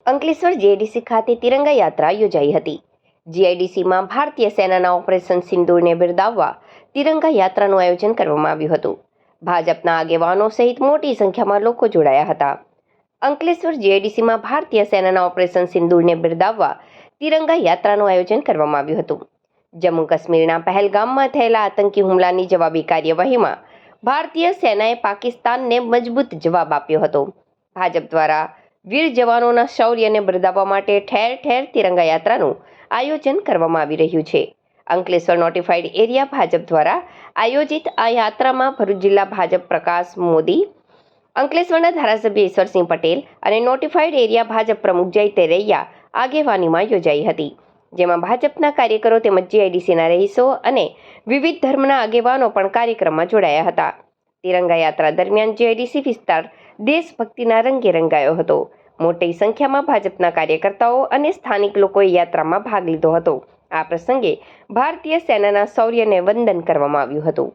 Ankleshwar GIDC ખાતે તિરંગા યાત્રા યોજાઈ હતી. જીઆઈડીસીમાં ભારતીય સેનાના ઓપરેશન સિંદૂરને બિરદાવવા તિરંગા યાત્રાનું આયોજન કરવામાં આવ્યું હતું. ભાજપના આગેવાનો સહિત મોટી સંખ્યામાં લોકો જોડાયા હતા. અંકલેશ્વર જીઆઈડીસીમાં ભારતીય સેનાના ઓપરેશન સિંદૂરને બિરદાવવા તિરંગા યાત્રાનું આયોજન કરવામાં આવ્યું હતું. જમ્મુ કાશ્મીરના પહેલગામમાં થયેલા આતંકી હુમલાની જવાબી કાર્યવાહીમાં ભારતીય સેનાએ પાકિસ્તાનને મજબૂત જવાબ આપ્યો હતો. ભાજપ દ્વારા વીર જવાનોના શૌર્યને બિરદાવવા માટે ઠેર ઠેર તિરંગા યાત્રાનું આયોજન કરવામાં આવી રહ્યું છે. અંકલેશ્વર નોટિફાઈડ એરિયા ભાજપ દ્વારા આયોજિત આ યાત્રામાં ભરૂચ જિલ્લા ભાજપ પ્રકાશ મોદી, અંકલેશ્વરના ધારાસભ્ય ઈશ્વરસિંહ પટેલ અને નોટિફાઈડ એરિયા ભાજપ પ્રમુખ જય તેરૈયા આગેવાનીમાં યોજાઈ હતી. જેમાં ભાજપના કાર્યકરો તેમજ જીઆઈડીસીના રહીશો અને વિવિધ ધર્મના આગેવાનો પણ કાર્યક્રમમાં જોડાયા હતા. તિરંગા યાત્રા દરમિયાન જીઆઈડીસી વિસ્તાર દેશભક્તિના રંગે રંગાયો હતો. મોટી સંખ્યામાં ભાજપના કાર્યકર્તાઓ અને સ્થાનિક લોકોએ યાત્રામાં ભાગ લીધો હતો. આ પ્રસંગે ભારતીય સેનાના શૌર્યને વંદન કરવામાં આવ્યું હતું.